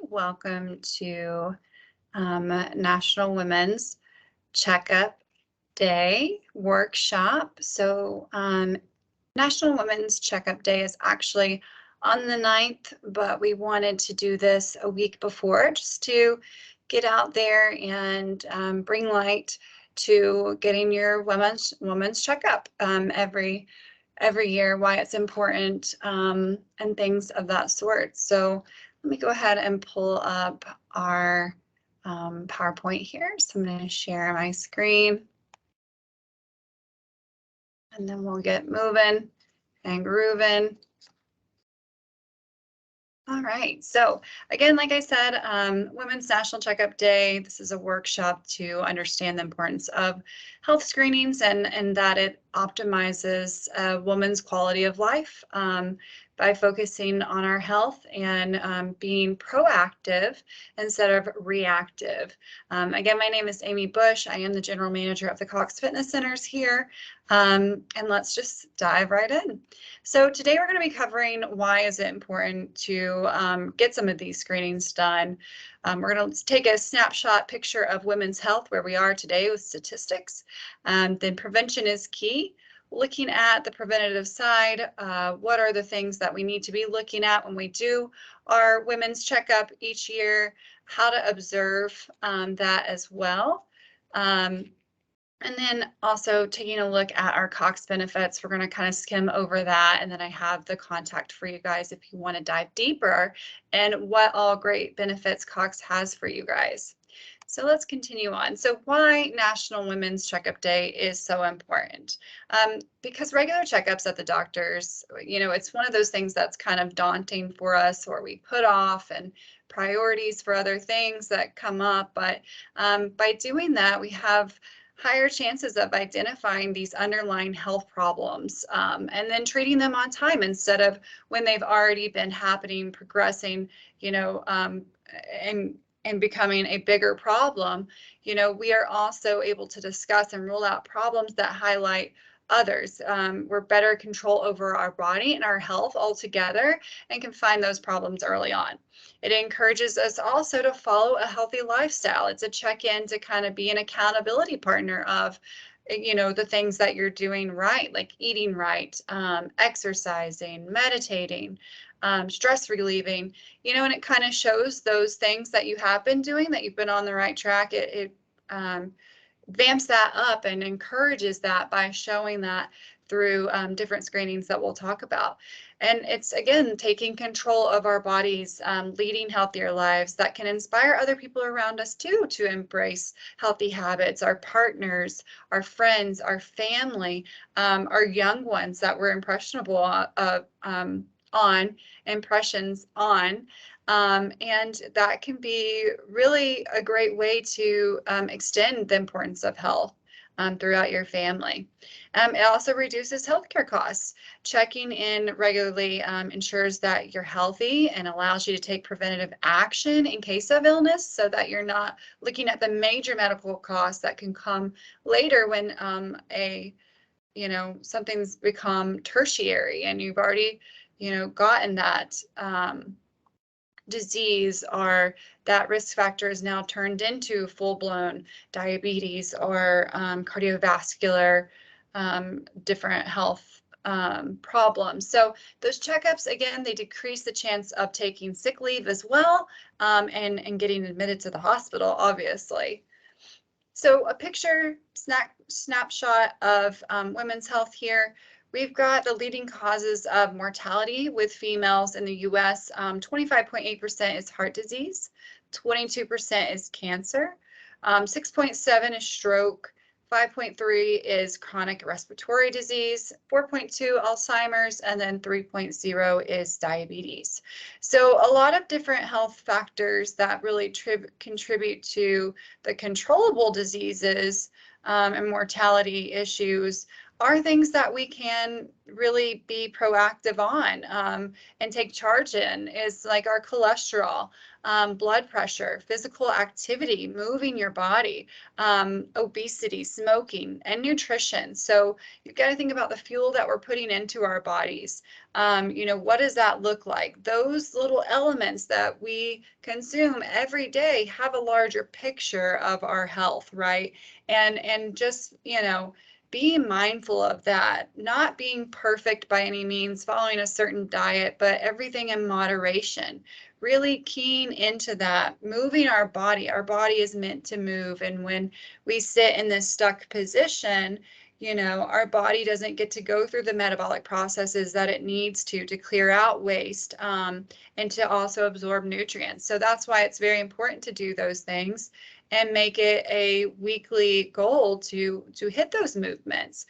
Welcome to National Women's Checkup Day workshop. National Women's Checkup Day is actually on the 9th, but we wanted to do this a week before just to get out there and bring light to getting your women's checkup every year, why it's important, and things of that sort. So let me go ahead and pull up our PowerPoint here. So I'm going to share my screen, and then we'll get moving and grooving. All right, so again, like I said, Women's National Checkup Day, this is a workshop to understand the importance of health screenings and that it optimizes a woman's quality of life by focusing on our health and being proactive instead of reactive. Again, my name is Amy Bush. I am the General Manager of the Cox Fitness Centers here, and let's just dive right in. So today we're going to be covering why is it important to get some of these screenings done. We're going to take a snapshot picture of women's health, where we are today with statistics. Then prevention is key. Looking at the preventative side, what are the things that we need to be looking at when we do our women's checkup each year, how to observe that as well. And then also taking a look at our Cox benefits. We're going to kind of skim over that, and then I have the contact for you guys if you want to dive deeper and what all great benefits Cox has for you guys. So let's continue on. So why National Women's Checkup Day is so important? Because regular checkups at the doctors, it's one of those things that's kind of daunting for us, or we put off, and priorities for other things that come up. But by doing that, we have higher chances of identifying these underlying health problems and then treating them on time instead of when they've already been happening, progressing, and becoming a bigger problem. We are also able to discuss and rule out problems that highlight others. We're better control over our body and our health altogether and can find those problems early on. It encourages us also to follow a healthy lifestyle. It's a check-in to kind of be an accountability partner of the things that you're doing right, like eating right, exercising, meditating, stress relieving, and it kind of shows those things that you have been doing, that you've been on the right track. It vamps that up and encourages that by showing that through different screenings that we'll talk about. And it's, again, taking control of our bodies, leading healthier lives that can inspire other people around us too to embrace healthy habits, our partners, our friends, our family, our young ones that we're impressionable impressions on. And that can be really a great way to extend the importance of health throughout your family. It also reduces healthcare costs. Checking in regularly ensures that you're healthy and allows you to take preventative action in case of illness, so that you're not looking at the major medical costs that can come later when something's become tertiary and you've already gotten that disease, or that risk factor is now turned into full-blown diabetes or cardiovascular different health problems. So those checkups, again, they decrease the chance of taking sick leave as well, and getting admitted to the hospital, obviously. So a picture snapshot of women's health here. We've got the leading causes of mortality with females in the U.S. 25.8% is heart disease, 22% is cancer, 6.7% is stroke, 5.3% is chronic respiratory disease, 4.2% Alzheimer's, and then 3.0% is diabetes. So a lot of different health factors that really contribute to the controllable diseases and mortality issues are things that we can really be proactive on and take charge in, is like our cholesterol, blood pressure, physical activity, moving your body, obesity, smoking, and nutrition. So you've got to think about the fuel that we're putting into our bodies. What does that look like? Those little elements that we consume every day have a larger picture of our health, right? And just, being mindful of that, not being perfect by any means, following a certain diet, but everything in moderation, really keying into that, moving our body. Our body is meant to move. And when we sit in this stuck position, our body doesn't get to go through the metabolic processes that it needs to clear out waste and to also absorb nutrients. So that's why it's very important to do those things and make it a weekly goal to hit those movements.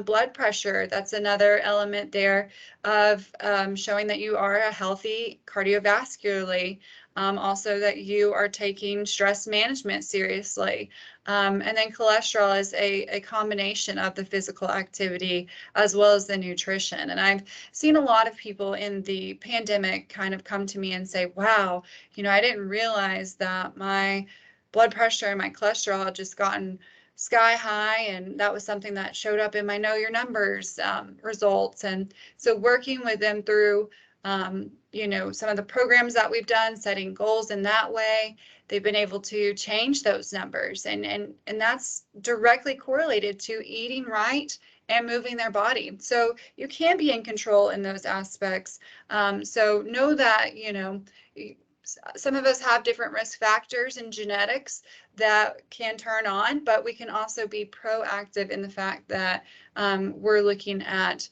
Blood pressure, that's another element there of showing that you are a healthy cardiovascularly. Also that you are taking stress management seriously. And then cholesterol is a combination of the physical activity as well as the nutrition. And I've seen a lot of people in the pandemic kind of come to me and say, wow, I didn't realize that my blood pressure and my cholesterol had just gotten sky high, and that was something that showed up in my Know Your Numbers results. And so working with them through some of the programs that we've done, setting goals in that way, they've been able to change those numbers. And that's directly correlated to eating right and moving their body. So you can be in control in those aspects. So know that, some of us have different risk factors and genetics that can turn on, but we can also be proactive in the fact that we're looking at,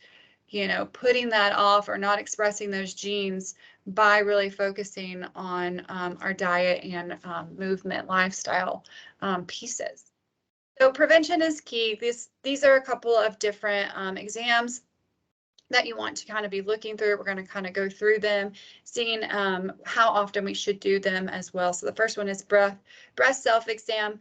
putting that off or not expressing those genes by really focusing on our diet and movement lifestyle pieces. So prevention is key. These are a couple of different exams that you want to kind of be looking through. We're going to kind of go through them, seeing how often we should do them as well. So the first one is breast self-exam,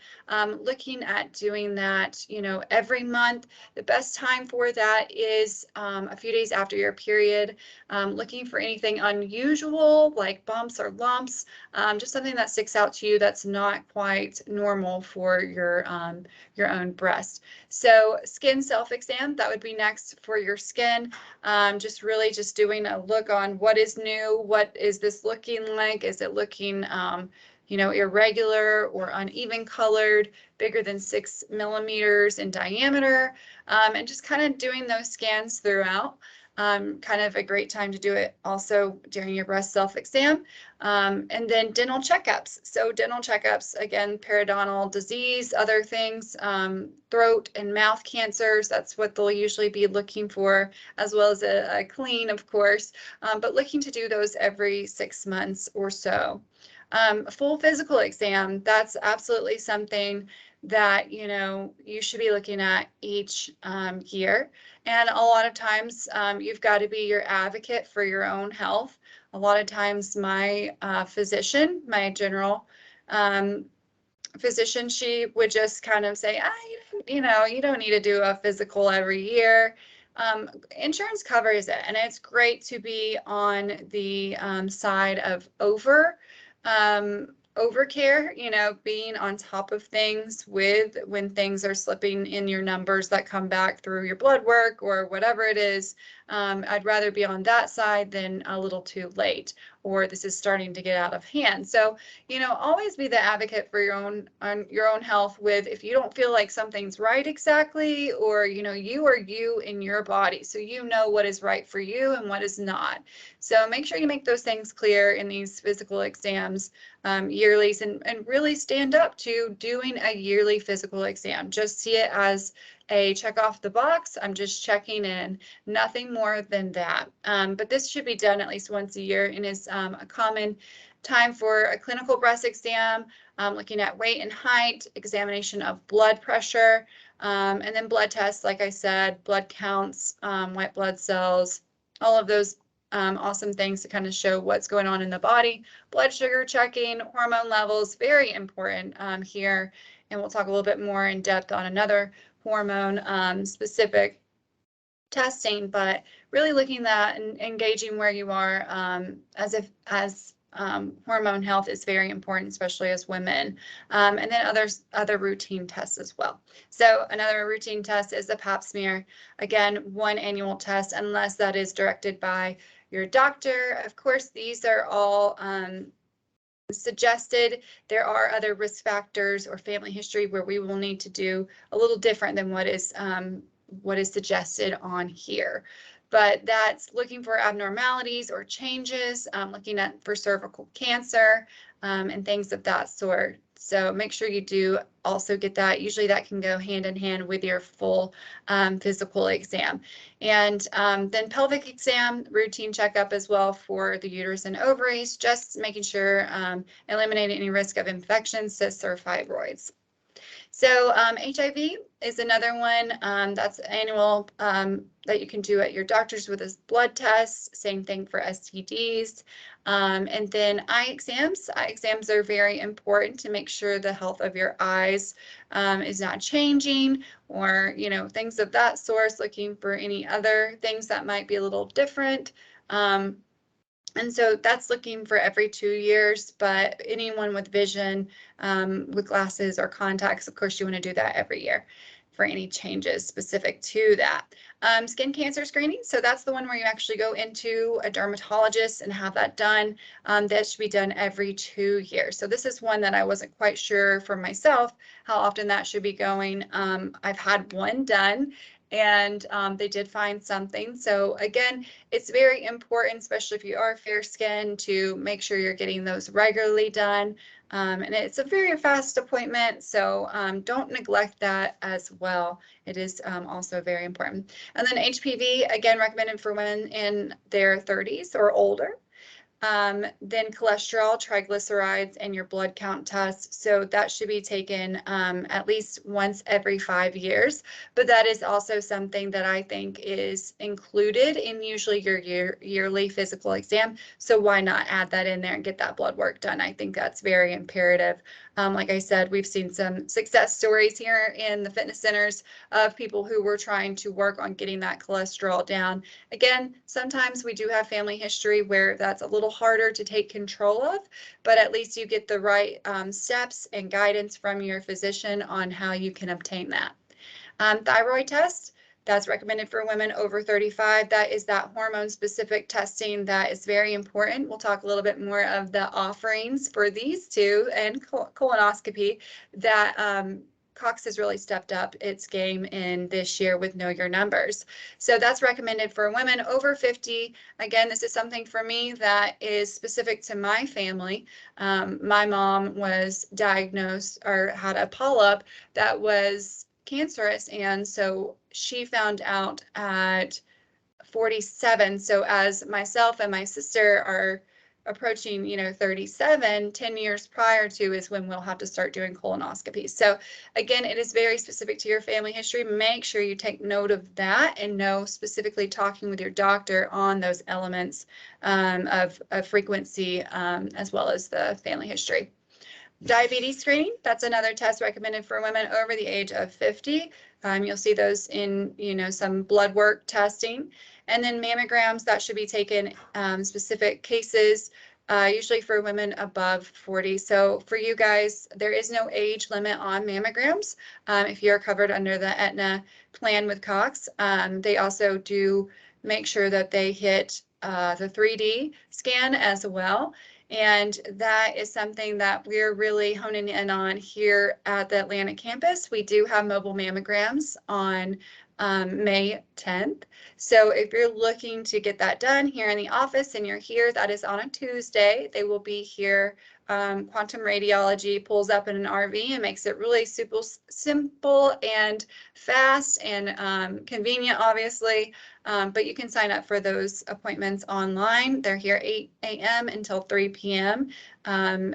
looking at doing that, every month. The best time for that is a few days after your period, looking for anything unusual like bumps or lumps, just something that sticks out to you that's not quite normal for your own breast. So skin self-exam, that would be next for your skin. Just really just doing a look on what is new, what is this looking like? Is it looking, irregular or uneven colored, bigger than 6 millimeters in diameter, and just kind of doing those scans throughout. Kind of a great time to do it also during your breast self-exam. And then dental checkups. So dental checkups, again, periodontal disease, other things, throat and mouth cancers, that's what they'll usually be looking for, as well as a clean, of course, but looking to do those every 6 months or so. A full physical exam, that's absolutely something that you should be looking at each year. And a lot of times you've got to be your advocate for your own health. A lot of times my physician, my general physician, she would just kind of say, you don't need to do a physical every year. Insurance covers it, and it's great to be on the side of overcare, being on top of things when things are slipping in your numbers that come back through your blood work or whatever it is. I'd rather be on that side than a little too late, or this is starting to get out of hand. So, always be the advocate for your own health with, if you don't feel like something's right exactly, or, you are you in your body. So you know what is right for you and what is not. So make sure you make those things clear in these physical exams, yearlies, and really stand up to doing a yearly physical exam. Just see it as a check off the box. I'm just checking in, nothing more than that. But this should be done at least once a year, and is a common time for a clinical breast exam, looking at weight and height, examination of blood pressure, and then blood tests, like I said, blood counts, white blood cells, all of those awesome things to kind of show what's going on in the body. Blood sugar checking, hormone levels, very important here. And we'll talk a little bit more in depth on another hormone specific testing, but really looking at and engaging where you are as hormone health is very important, especially as women. And then other routine tests as well. So another routine test is the pap smear. Again, one annual test, unless that is directed by your doctor. Of course, these are all suggested. There are other risk factors or family history where we will need to do a little different than what is suggested on here. But that's looking for abnormalities or changes, looking at for cervical cancer and things of that sort. So make sure you do also get that. Usually that can go hand in hand with your full physical exam. And then pelvic exam, routine checkup as well for the uterus and ovaries, just making sure eliminating any risk of infections, cysts, or fibroids. So HIV is another one that's annual that you can do at your doctor's with a blood test. Same thing for STDs. And then eye exams. Eye exams are very important to make sure the health of your eyes is not changing, or things of that sort. Looking for any other things that might be a little different. And so that's looking for every 2 years, but anyone with vision, with glasses or contacts, of course, you want to do that every year for any changes specific to that. Skin cancer screening, so that's the one where you actually go into a dermatologist and have that done. That should be done every 2 years. So this is one that I wasn't quite sure for myself how often that should be going. I've had one done, and they did find something. So again, it's very important, especially if you are fair skinned, to make sure you're getting those regularly done. And it's a very fast appointment, so don't neglect that as well. It is also very important. And then HPV, again, recommended for women in their 30s or older. Then cholesterol, triglycerides, and your blood count tests. So that should be taken at least once every 5 years. But that is also something that I think is included in usually your yearly physical exam. So why not add that in there and get that blood work done? I think that's very imperative. Like I said, we've seen some success stories here in the fitness centers of people who were trying to work on getting that cholesterol down. Again, sometimes we do have family history where that's a little harder to take control of, but at least you get the right steps and guidance from your physician on how you can obtain that. Thyroid test. That's recommended for women over 35. That is that hormone-specific testing that is very important. We'll talk a little bit more of the offerings for these two and colonoscopy that Cox has really stepped up its game in this year with Know Your Numbers. So that's recommended for women over 50. Again, this is something for me that is specific to my family. My mom was diagnosed or had a polyp that was cancerous, and so she found out at 47. So as myself and my sister are approaching 37, 10 years prior to is when we'll have to start doing colonoscopies. So again, it is very specific to your family history. Make sure you take note of that and know specifically talking with your doctor on those elements of frequency as well as the family history. Diabetes screening, that's another test recommended for women over the age of 50. You'll see those in, some blood work testing. And then mammograms, that should be taken specific cases, usually for women above 40. So for you guys, there is no age limit on mammograms. If you're covered under the Aetna plan with Cox, they also do make sure that they hit the 3D scan as well. And that is something that we're really honing in on here at the Atlanta campus. We do have mobile mammograms on May 10th. So if you're looking to get that done here in the office and you're here, that is on a Tuesday. They will be here. Quantum Radiology pulls up in an RV and makes it really super simple and fast and convenient, obviously. But you can sign up for those appointments online. They're here 8 a.m. until 3 p.m.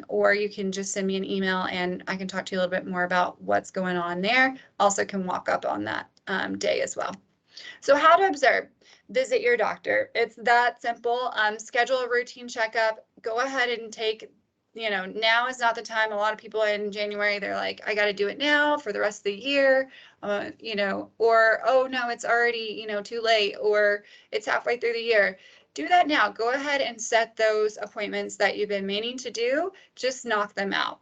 Or you can just send me an email and I can talk to you a little bit more about what's going on there. Also can walk up on that day as well. So how to observe. Visit your doctor. It's that simple. Schedule a routine checkup. Go ahead and take now is not the time. A lot of people in January, they're like, I got to do it now for the rest of the year, or, oh no, it's already, too late, or it's halfway through the year. Do that now. Go ahead and set those appointments that you've been meaning to do. Just knock them out.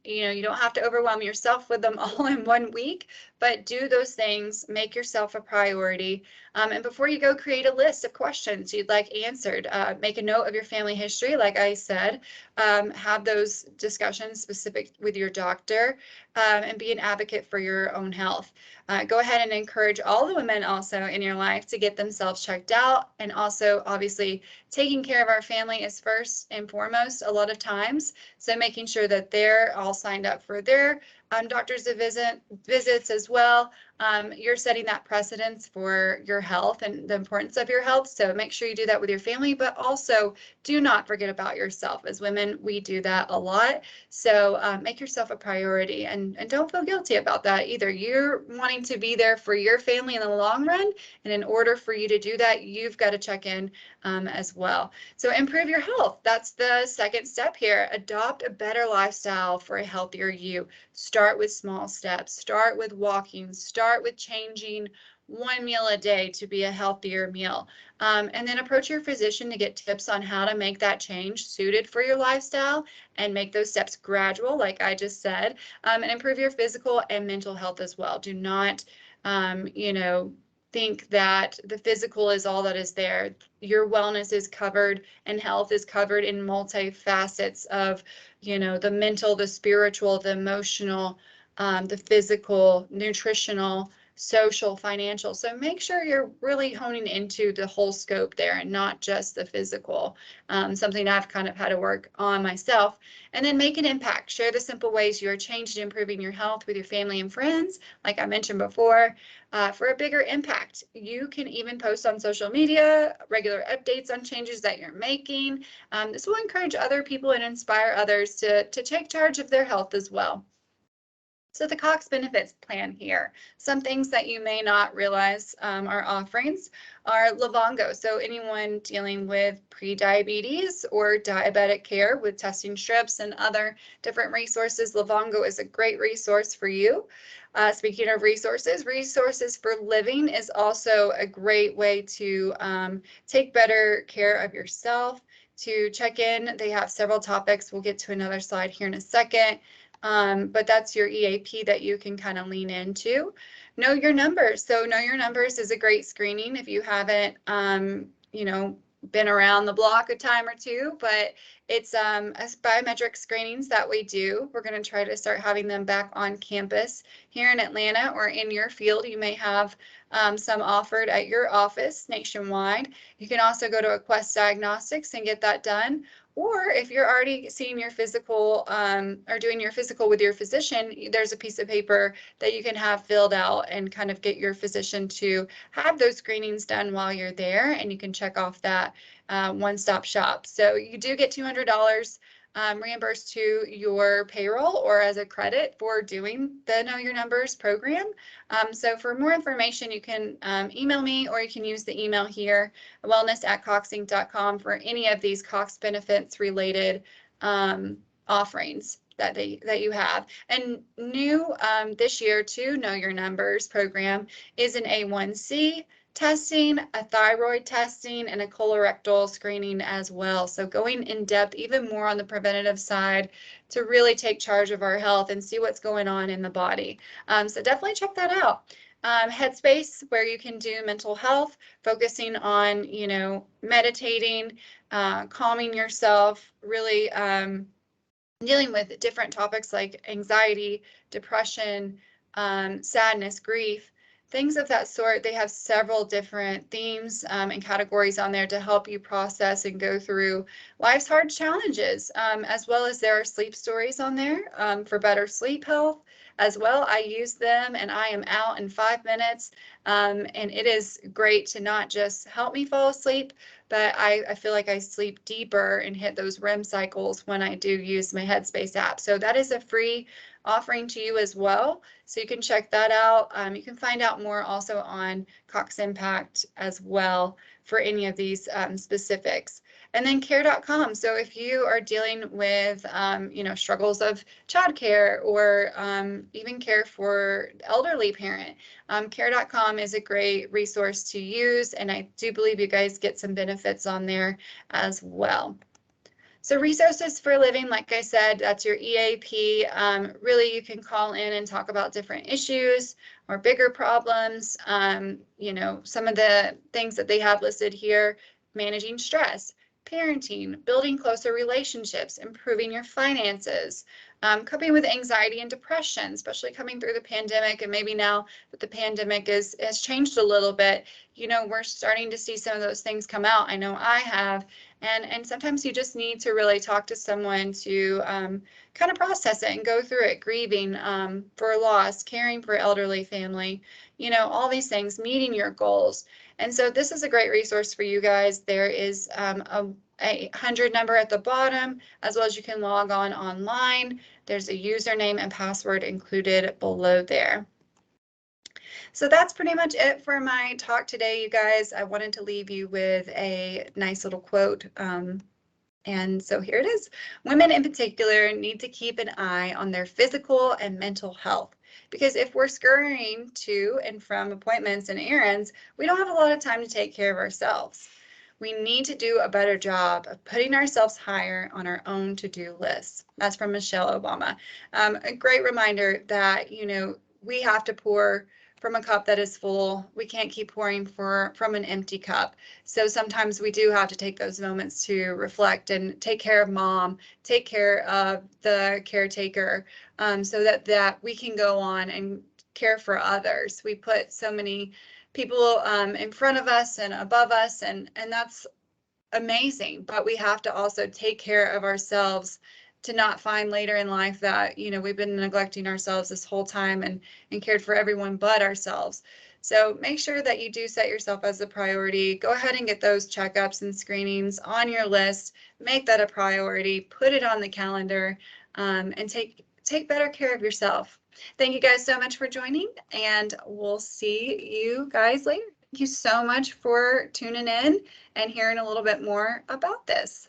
You don't have to overwhelm yourself with them all in 1 week, but do those things, make yourself a priority. And before you go, create a list of questions you'd like answered. Make a note of your family history, like I said. Have those discussions specific with your doctor, and be an advocate for your own health. Go ahead and encourage all the women also in your life to get themselves checked out. And also, obviously, taking care of our family is first and foremost a lot of times. So making sure that they're all signed up for their doctor's visits as well. You're setting that precedence for your health and the importance of your health. So make sure you do that with your family, but also do not forget about yourself. As women, we do that a lot. So make yourself a priority, and don't feel guilty about that either. You're wanting to be there for your family in the long run. And in order for you to do that, you've got to check in as well. So improve your health. That's the second step here. Adopt a better lifestyle for a healthier you. Start with small steps. Start with walking. Start with changing one meal a day to be a healthier meal. And then approach your physician to get tips on how to make that change suited for your lifestyle, and make those steps gradual, like I just said, and improve your physical and mental health as well. Do not, think that the physical is all that is there. Your wellness is covered and health is covered in multi-facets of, the mental, the spiritual, the emotional, the physical, nutritional, social, financial. So make sure you're really honing into the whole scope there and not just the physical, something I've kind of had to work on myself. And then make an impact. Share the simple ways you are changed and improving your health with your family and friends, like I mentioned before, for a bigger impact. You can even post on social media, regular updates on changes that you're making. This will encourage other people and inspire others to take charge of their health as well. So the Cox Benefits Plan here, some things that you may not realize are offerings are Livongo. So anyone dealing with pre-diabetes or diabetic care with testing strips and other different resources, Livongo is a great resource for you. Speaking of resources, Resources for Living is also a great way to take better care of yourself, to check in. They have several topics. We'll get to another slide here in a second. But that's your EAP that you can kind of lean into. Know Your Numbers. So Know Your Numbers is a great screening if you haven't, been around the block a time or two, but it's biometric screenings that we do. We're going to try to start having them back on campus here in Atlanta, or in your field. You may have some offered at your office nationwide. You can also go to a Quest Diagnostics and get that done. Or if you're already seeing your physical or doing your physical with your physician, there's a piece of paper that you can have filled out and kind of get your physician to have those screenings done while you're there, and you can check off that one-stop shop. So you do get $200 reimbursed to your payroll or as a credit for doing the Know Your Numbers program. So for more information, you can email me, or you can use the email here, wellness@coxinc.com, for any of these Cox Benefits related offerings that you have. And new this year to Know Your Numbers program is an A1C testing, a thyroid testing, and a colorectal screening as well. So going in depth even more on the preventative side to really take charge of our health and see what's going on in the body. So definitely check that out. Headspace, where you can do mental health, focusing on, meditating, calming yourself, really dealing with different topics like anxiety, depression, sadness, grief, things of that sort. They have several different themes and categories on there to help you process and go through life's hard challenges, as well as there are sleep stories on there for better sleep health as well. I use them and I am out in 5 minutes, and it is great to not just help me fall asleep, but I feel like I sleep deeper and hit those REM cycles when I do use my Headspace app. So that is a free offering to you as well. So you can check that out. You can find out more also on Cox Impact as well for any of these specifics. And then care.com. So if you are dealing with, struggles of childcare or even care for elderly parent, care.com is a great resource to use. And I do believe you guys get some benefits on there as well. So resources for living, like I said, that's your EAP. Really, you can call in and talk about different issues or bigger problems. Some of the things that they have listed here: managing stress, parenting, building closer relationships, improving your finances, coping with anxiety and depression, especially coming through the pandemic. And maybe now that the pandemic has changed a little bit, we're starting to see some of those things come out. I know I have. And sometimes you just need to really talk to someone to kind of process it and go through it, grieving for loss, caring for elderly family, all these things, meeting your goals. And so this is a great resource for you guys. There is a 100 number at the bottom, as well as you can log on online. There's a username and password included below there. So that's pretty much it for my talk today, you guys. I wanted to leave you with a nice little quote. And so here it is. Women in particular need to keep an eye on their physical and mental health, because if we're scurrying to and from appointments and errands, we don't have a lot of time to take care of ourselves. We need to do a better job of putting ourselves higher on our own to-do lists. That's from Michelle Obama. A great reminder that, we have to pour from a cup that is full. We can't keep pouring from an empty cup. So sometimes we do have to take those moments to reflect and take care of mom, take care of the caretaker, so that we can go on and care for others. We put so many people in front of us and above us, and that's amazing, but we have to also take care of ourselves to not find later in life that, we've been neglecting ourselves this whole time and cared for everyone but ourselves. So make sure that you do set yourself as a priority. Go ahead and get those checkups and screenings on your list. Make that a priority. Put it on the calendar, and take better care of yourself. Thank you guys so much for joining, and we'll see you guys later. Thank you so much for tuning in and hearing a little bit more about this.